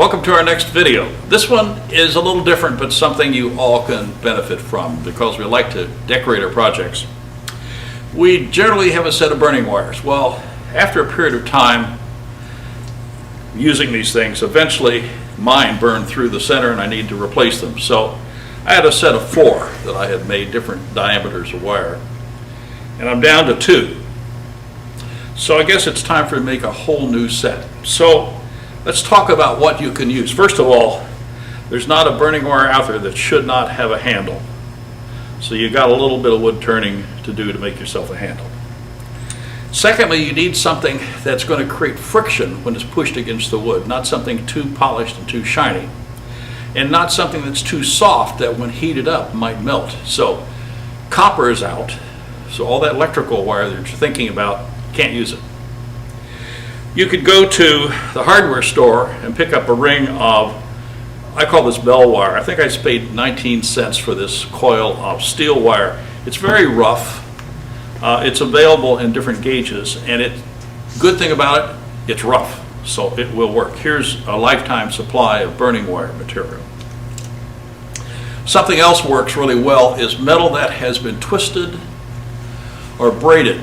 Welcome to our next video. This one is a little different, but something you all can benefit from because we like to decorate our projects. We generally have a set of burning wires. Well, after a period of time using these things, eventually mine burned through the center and I need to replace them. So I had a set of 4 that I had made different diameters of wire, and I'm down to 2. So I guess it's time for me to make a whole new set. So let's talk about what you can use. First of all, there's not a burning wire out there that should not have a handle. So you got a little bit of wood turning to do to make yourself a handle. Secondly, you need something that's going to create friction when it's pushed against the wood, not something too polished and too shiny, and not something that's too soft that when heated up might melt. So copper is out, so all that electrical wire that you're thinking about, can't use it. You could go to the hardware store and pick up a ring of, I call this bell wire. I think I paid 19 cents for this coil of steel wire. It's very rough. It's available in different gauges, and good thing about it, it's rough, so it will work. Here's a lifetime supply of burning wire material. Something else works really well is metal that has been twisted or braided.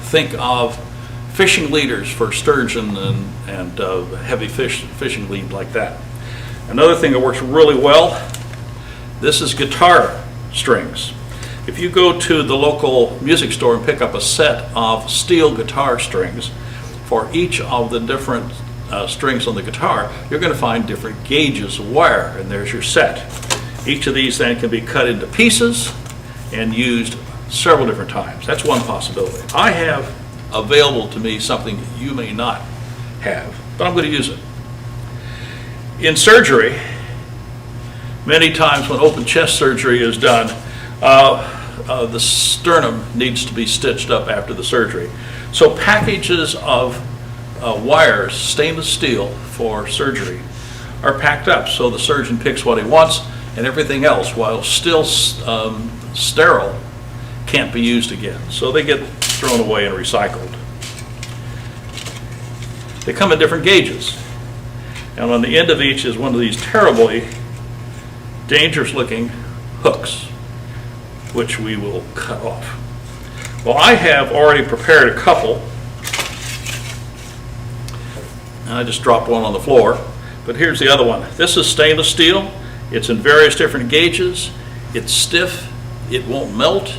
Think of fishing leaders for sturgeon and heavy fishing lead like that. Another thing that works really well, this is guitar strings. If you go to the local music store and pick up a set of steel guitar strings, for each of the different strings on the guitar, you're going to find different gauges of wire, and there's your set. Each of these then can be cut into pieces and used several different times. That's one possibility. I have available to me something you may not have, but I'm going to use it. In surgery, many times when open chest surgery is done, the sternum needs to be stitched up after the surgery. So packages of wires, stainless steel for surgery, are packed up so the surgeon picks what he wants, and everything else, while still sterile, can't be used again. So they get thrown away and recycled. They come in different gauges, and on the end of each is one of these terribly dangerous looking hooks, which we will cut off. Well, I have already prepared a couple, and I just dropped one on the floor, but here's the other one. This is stainless steel. It's in various different gauges. It's stiff. It won't melt.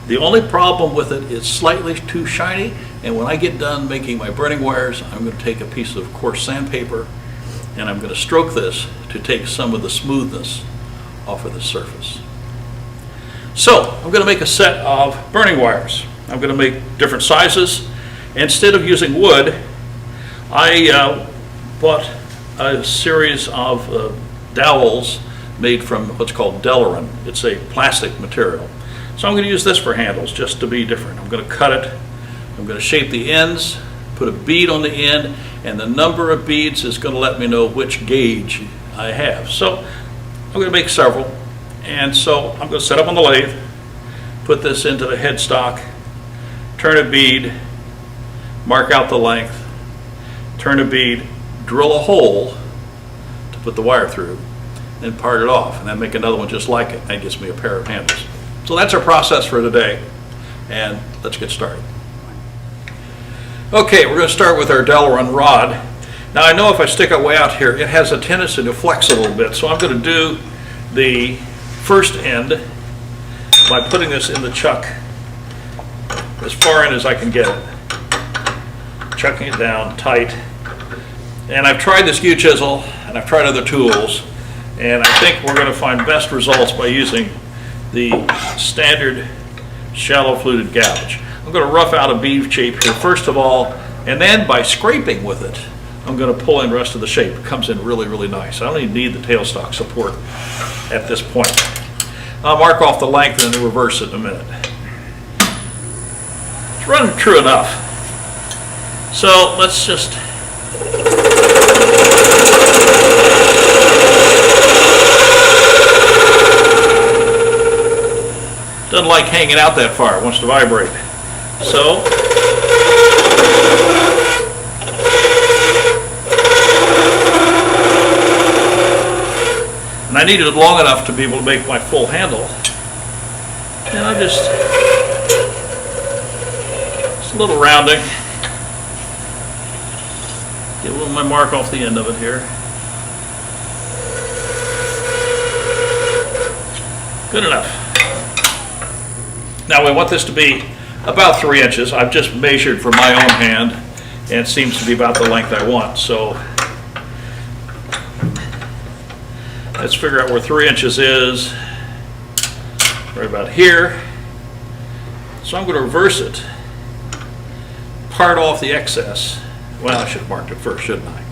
The only problem with it is slightly too shiny, and when I get done making my burning wires, I'm going to take a piece of coarse sandpaper and I'm going to stroke this to take some of the smoothness off of the surface. So I'm going to make a set of burning wires. I'm going to make different sizes. Instead of using wood, I bought a series of dowels made from what's called Delaran. It's a plastic material. So I'm going to use this for handles just to be different. I'm going to cut it, I'm going to shape the ends, put a bead on the end, and the number of beads is going to let me know which gauge I have. So I'm going to make several, and so I'm going to set up on the lathe, put this into the headstock, turn a bead, mark out the length, turn a bead, drill a hole to put the wire through, then part it off, and then make another one just like it. That gives me a pair of handles. So that's our process for today, and let's get started. Okay, we're going to start with our Delaran rod. Now I know if I stick it way out here, it has a tendency to flex a little bit, so I'm going to do the first end by putting this in the chuck as far in as I can get it, chucking it down tight. And I've tried this U-chisel, and I've tried other tools, and I think we're going to find best results by using the standard shallow fluted gouge. I'm going to rough out a bead shape here first of all, and then by scraping with it, I'm going to pull in the rest of the shape. It comes in really, really nice. I don't even need the tailstock support at this point. I'll mark off the length and then reverse it in a minute. It's running true enough. So let's just doesn't like hanging out that far, it wants to vibrate. So And I needed it long enough to be able to make my full handle. And I'm just a little rounding. Get a little of my mark off the end of it here. Good enough. Now we want this to be about 3 inches. I've just measured for my own hand, and it seems to be about the length I want. So let's figure out where 3 inches is. Right about here. So I'm going to reverse it. Part off the excess. Well, I should have marked it first, shouldn't I?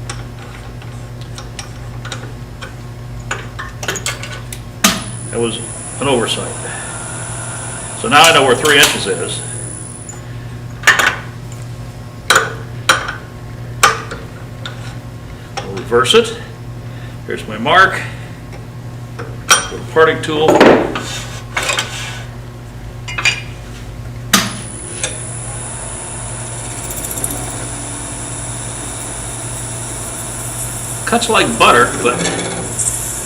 That was an oversight. So now I know where 3 inches is. I'll reverse it. Here's my mark. Little parting tool. Cuts like butter, but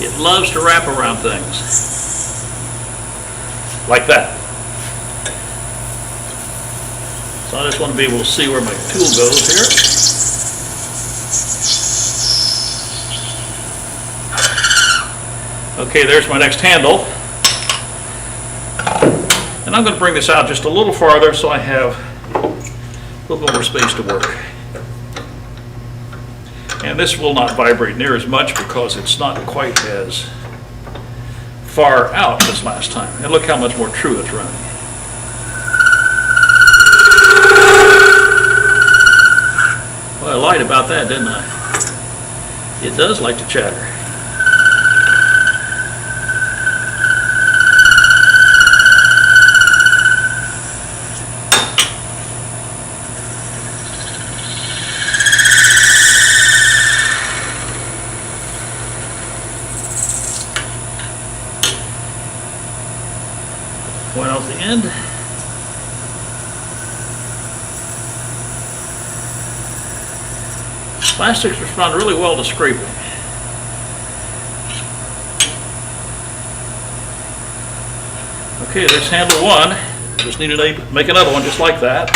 it loves to wrap around things. Like that. So I just want to be able to see where my tool goes here. Okay, there's my next handle. And I'm going to bring this out just a little farther so I have a little bit more space to work. And this will not vibrate near as much because it's not quite as far out as last time. And look how much more true it's running. Well, I lied about that, didn't I? It does like to chatter. Point off the end. Plastics respond really well to scraping. Okay, there's handle one. Just need to make another one just like that.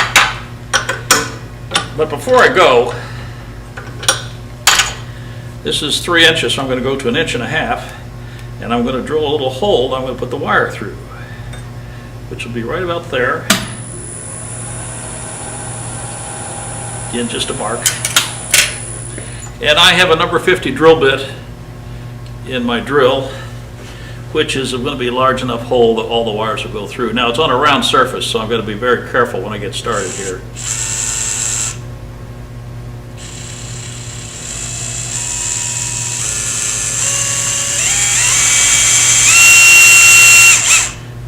But before I go, this is 3 inches, so I'm going to go to 1.5 inches, and I'm going to drill a little hole. I'm going to put the wire through, which will be right about there. Again, just a mark. And I have a number 50 drill bit in my drill, which is going to be a large enough hole that all the wires will go through. Now it's on a round surface, so I'm going to be very careful when I get started here.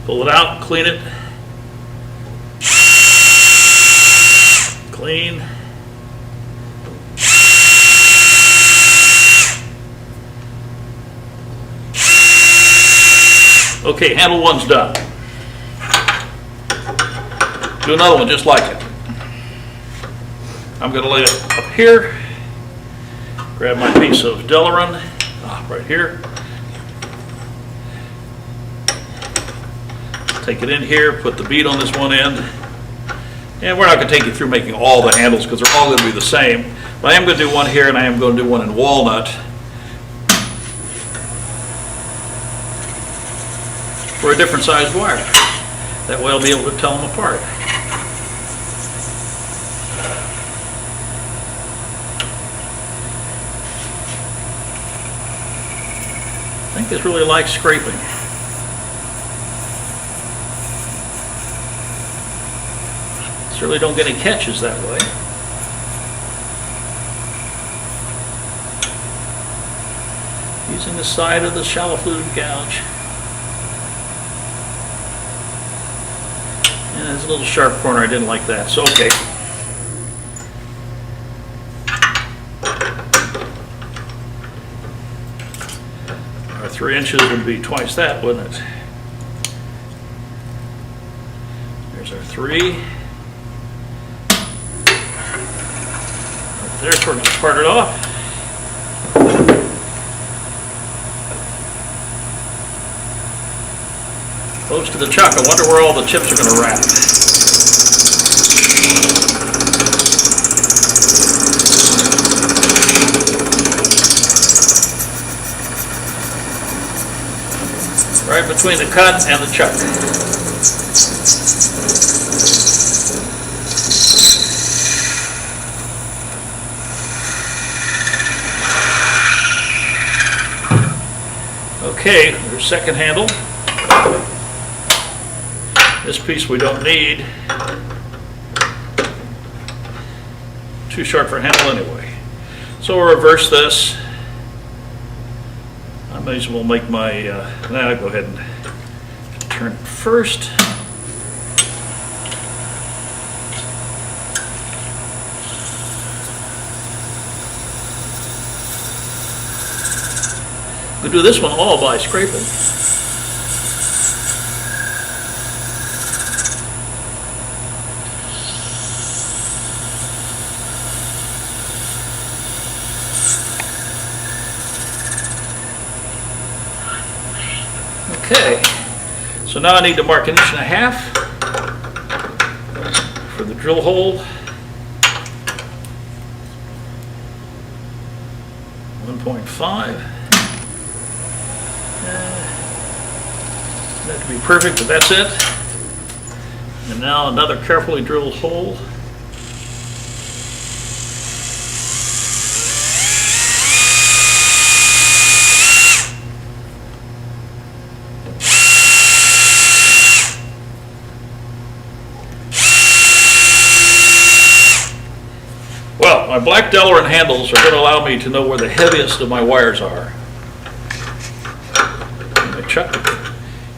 Pull it out, clean it. Clean. Okay, handle one's done. Do another one just like it. I'm going to lay it up here. Grab my piece of Delaran, right here. Take it in here, put the bead on this one end. And we're not going to take you through making all the handles because they're all going to be the same. But I am going to do one here and I am going to do one in walnut for a different size wire. That way I'll be able to tell them apart. I think this really likes scraping. Certainly don't get any catches that way. Using the side of the shallow fluted gouge. And there's a little sharp corner, I didn't like that, so okay. Our 3 inches would be twice that, wouldn't it? There's our 3. There's where we're going to part it off. Close to the chuck. I wonder where all the chips are going to wrap. Right between the cut and the chuck. Okay, there's second handle. This piece we don't need. Too short for a handle anyway. So we'll reverse this. I may as well make my, now I'll go ahead and turn it first. We'll do this one all by scraping. Okay, so now I need to mark 1.5 inches for the drill hole. 1.5. That could be perfect, but that's it. And now another carefully drilled hole. Well, my black Delrin handles are going to allow me to know where the heaviest of my wires are. My chuck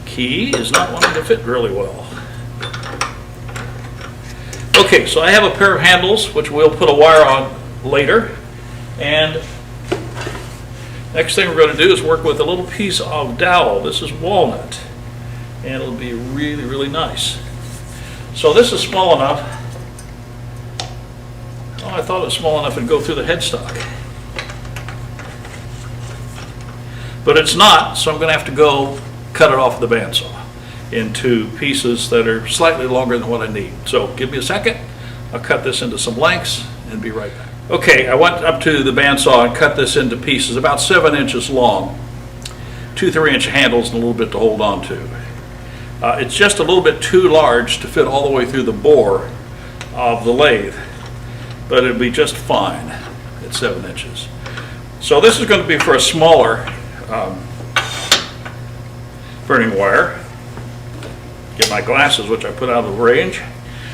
key is not wanting to fit really well. Okay, so I have a pair of handles which we'll put a wire on later. And next thing we're going to do is work with a little piece of dowel. This is walnut. And it'll be really, really nice. So this is small enough. Oh, I thought it was small enough to go through the headstock. But it's not, so I'm going to have to go cut it off the bandsaw into pieces that are slightly longer than what I need. So give me a second. I'll cut this into some lengths and be right back. Okay, I went up to the bandsaw and cut this into pieces about 7 inches long. 2 3-inch handles and a little bit to hold on to. It's just a little bit too large to fit all the way through the bore of the lathe, but it'll be just fine at 7 inches. So this is going to be for a smaller burning wire. Get my glasses, which I put out of range.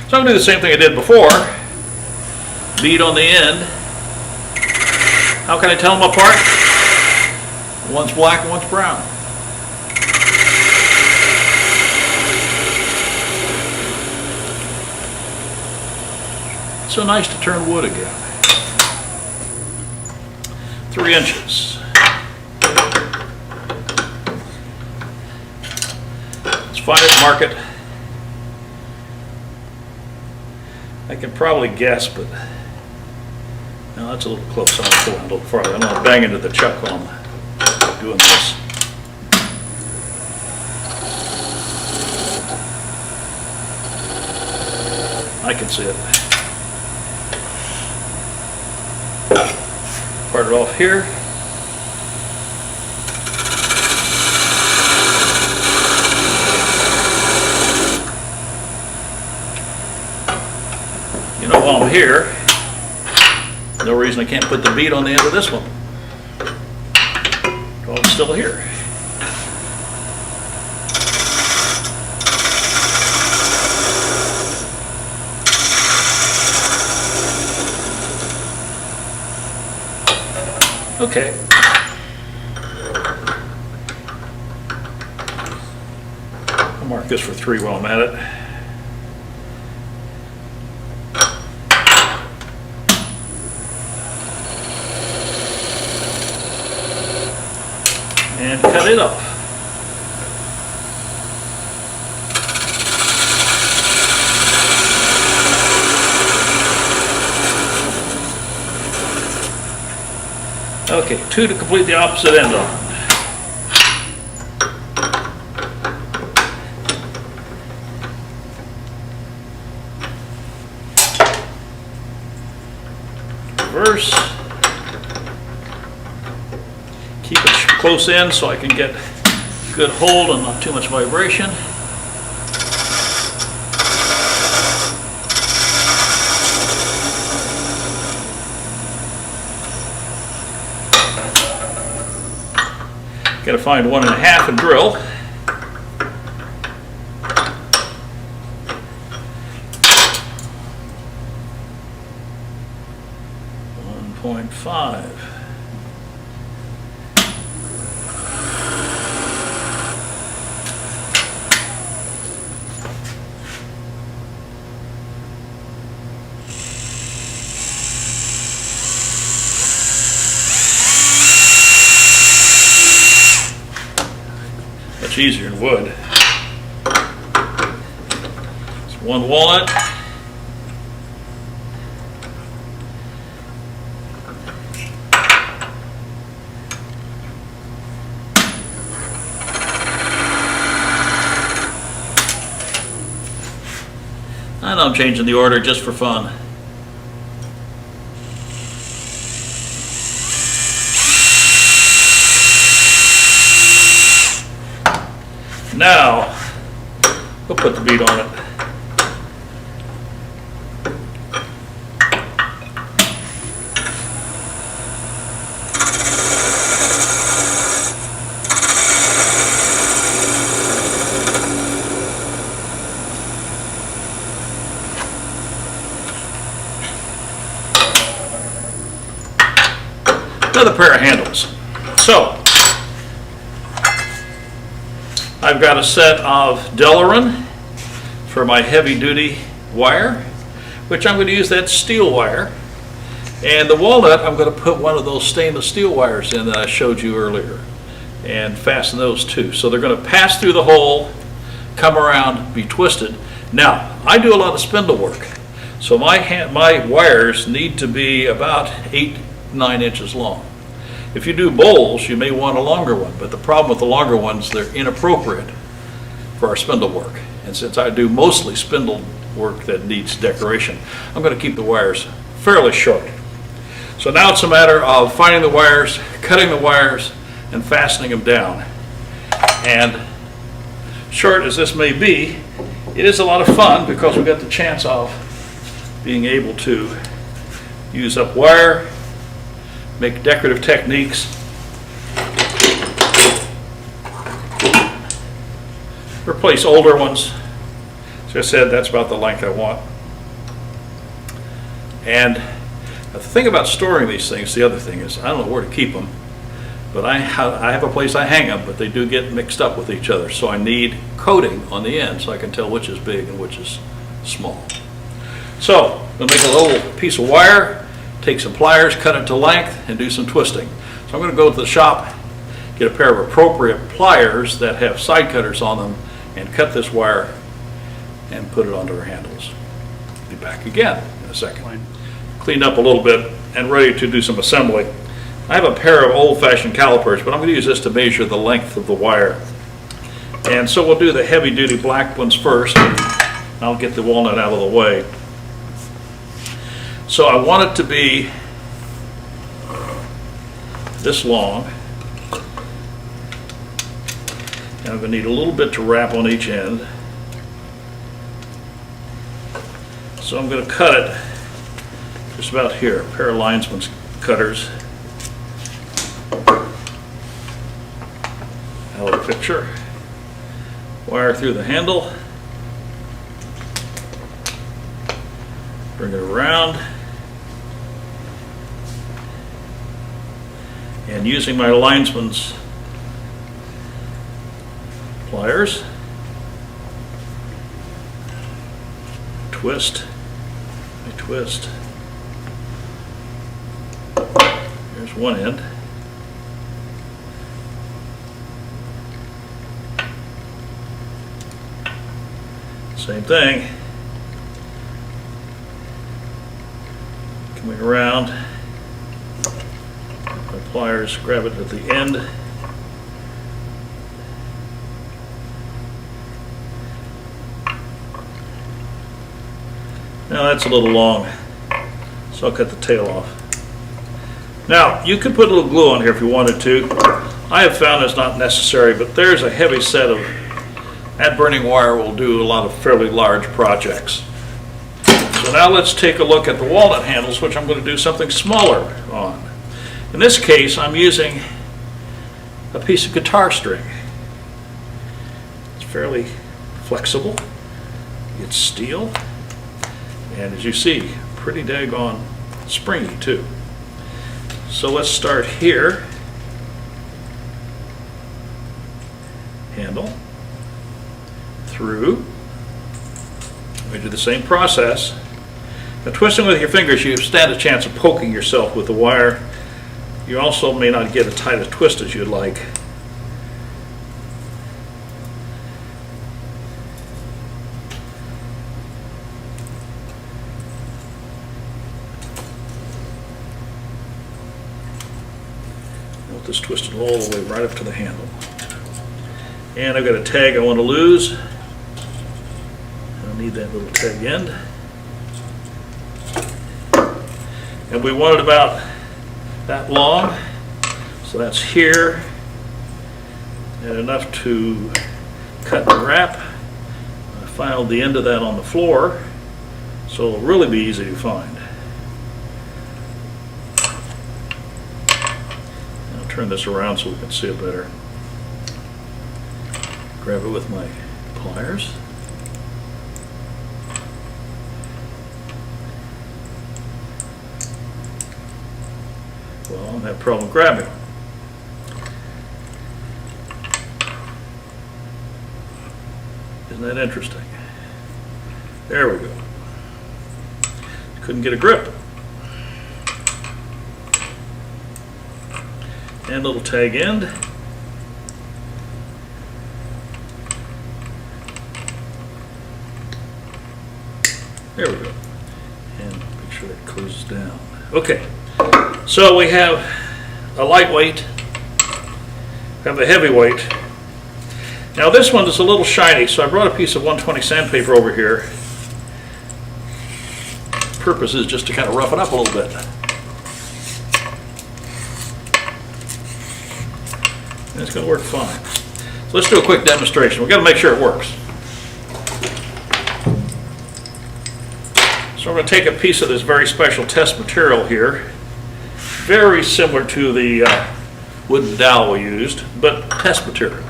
So I'm going to do the same thing I did before. Bead on the end. How can I tell them apart? One's black and one's brown. It's so nice to turn wood again. 3 inches. Find it, mark it. I can probably guess, but no, that's a little close. I'll pull it a little farther. I'm going to bang into the chuck while I'm doing this. I can see it. Part it off here. While I'm here, no reason I can't put the bead on the end of this one. While it's still here. Okay. I'll mark this for 3 while I'm at it. And cut it up. Okay, 2 to complete the opposite end on. close in so I can get good hold and not too much vibration. Got to find 1.5 and drill. 1.5. Much easier than wood. It's 1 walnut. And I'm changing the order just for fun. Now, we'll put the bead on it. Another pair of handles. So, I've got a set of Delaran for my heavy duty wire, which I'm going to use that steel wire. And the walnut, I'm going to put one of those stainless steel wires in that I showed you earlier and fasten those too. So they're going to pass through the hole, come around, be twisted. Now, I do a lot of spindle work. So my wires need to be about 8-9 inches long. If you do bowls, you may want a longer one, but the problem with the longer ones, they're inappropriate for our spindle work. And since I do mostly spindle work that needs decoration, I'm going to keep the wires fairly short. So now it's a matter of finding the wires, cutting the wires, and fastening them down. And short as this may be, it is a lot of fun because we got the chance of being able to use up wire, make decorative techniques, replace older ones. As I said, that's about the length I want. And the thing about storing these things, the other thing is, I don't know where to keep them, but I have a place I hang them, but they do get mixed up with each other. So I need coating on the end so I can tell which is big and which is small. So I'm going to make a little piece of wire, take some pliers, cut it to length, and do some twisting. So I'm going to go to the shop, get a pair of appropriate pliers that have side cutters on them, and cut this wire and put it onto our handles. Be back again in a second. Cleaned up a little bit and ready to do some assembly. I have a pair of old-fashioned calipers, but I'm going to use this to measure the length of the wire. And so we'll do the heavy-duty black ones first. I'll get the walnut out of the way. So I want it to be this long, and I'm going to need a little bit to wrap on each end. So I'm going to cut it just about here, a pair of linesman's cutters. Out of the picture. Wire through the handle. Bring it around. And using my linesman's pliers, twist, I twist. Here's one end. Same thing. Coming around. My pliers, grab it at the end. Now that's a little long, so I'll cut the tail off. Now you could put a little glue on here if you wanted to. I have found it's not necessary, but there's a heavy set of, that burning wire will do a lot of fairly large projects. So now let's take a look at the walnut handles, which I'm going to do something smaller on. In this case, I'm using a piece of guitar string. It's fairly flexible. It's steel, and as you see, pretty daggone springy too. So let's start here. Handle through. We do the same process. Now, twisting with your fingers, you stand a chance of poking yourself with the wire. You also may not get as tight a twist as you'd like. I want this twisted all the way right up to the handle. And I've got a tag I want to lose. I'll need that little tag end. And we want it about that long, so that's here, and enough to cut the wrap. I filed the end of that on the floor, so it'll really be easy to find. I'll turn this around so we can see it better. Grab it with my pliers. Well, I don't have a problem grabbing. Isn't that interesting? There we go. Couldn't get a grip. And little tag end. There we go. And make sure that closes down. Okay. So we have a lightweight, we have a heavyweight. Now this one is a little shiny, so I brought a piece of 120 sandpaper over here. The purpose is just to kind of rough it up a little bit. And it's going to work fine. So let's do a quick demonstration. We've got to make sure it works. So we're going to take a piece of this very special test material here. Very similar to the wooden dowel we used, but test material.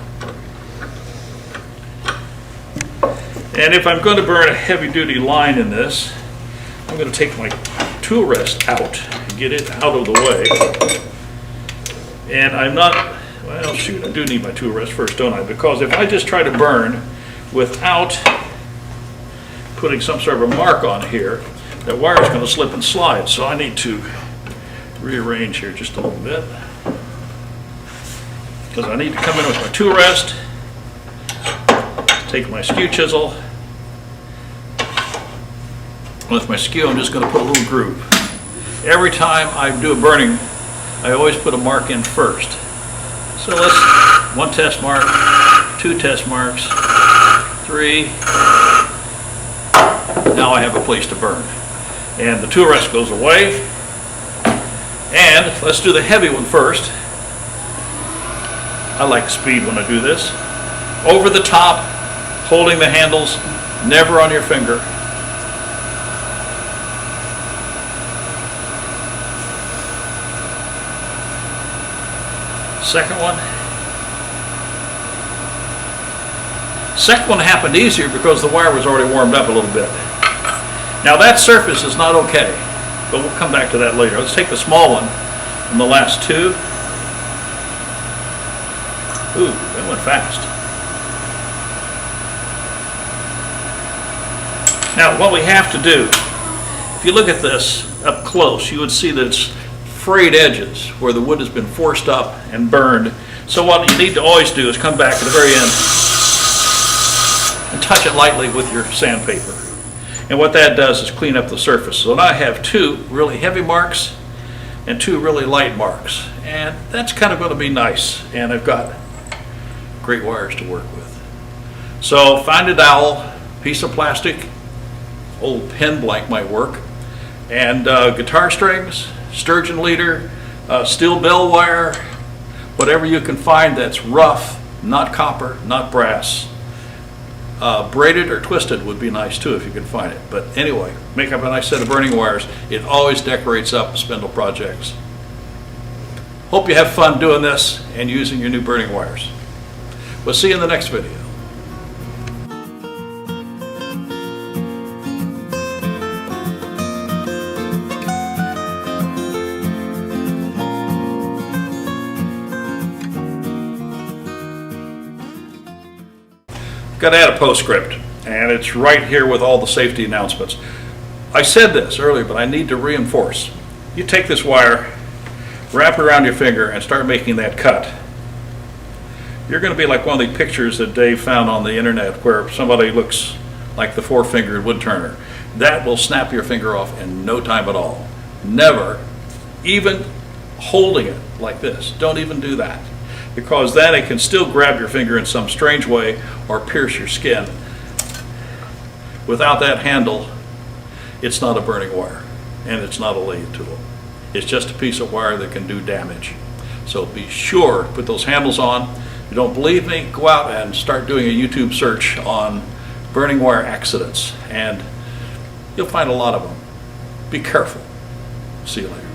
And if I'm going to burn a heavy-duty line in this, I'm going to take my tool rest out and get it out of the way. And I'm not, well shoot, I do need my tool rest first, don't I? Because if I just try to burn without putting some sort of a mark on here, that wire is going to slip and slide. So I need to rearrange here just a little bit, because I need to come in with my tool rest, take my skew chisel. With my skew, I'm just going to put a little groove. Every time I do a burning, I always put a mark in first. So let's, 1 test mark, 2 test marks, 3. Now I have a place to burn. And the tool rest goes away. And let's do the heavy one first. I like speed when I do this. Over the top, holding the handles, never on your finger. Second one. Second one happened easier because the wire was already warmed up a little bit. Now that surface is not okay, but we'll come back to that later. Let's take the small one and the last 2. Ooh, that went fast. Now what we have to do, if you look at this up close, you would see that it's frayed edges where the wood has been forced up and burned. So what you need to always do is come back to the very end and touch it lightly with your sandpaper. And what that does is clean up the surface. So now I have 2 really heavy marks and 2 really light marks. And that's kind of going to be nice. And I've got great wires to work with. So find a dowel, piece of plastic, old pen blank might work, and guitar strings, sturgeon leader, steel bell wire, Whatever you can find that's rough, not copper, not brass. Braided or twisted would be nice too if you can find it. But anyway, make up a nice set of burning wires. It always decorates up spindle projects. Hope you have fun doing this and using your new burning wires. We'll see you in the next video. Got to add a postscript, and it's right here with all the safety announcements. I said this earlier, but I need to reinforce. You take this wire, wrap it around your finger, and start making that cut. You're going to be like one of the pictures that Dave found on the internet where somebody looks like the four-fingered woodturner. That will snap your finger off in no time at all. Never, even holding it like this, don't even do that. Because then it can still grab your finger in some strange way or pierce your skin. Without that handle, it's not a burning wire, and it's not a lathe tool. It's just a piece of wire that can do damage. So be sure to put those handles on. If you don't believe me, go out and start doing a YouTube search on burning wire accidents, and you'll find a lot of them. Be careful. See you later.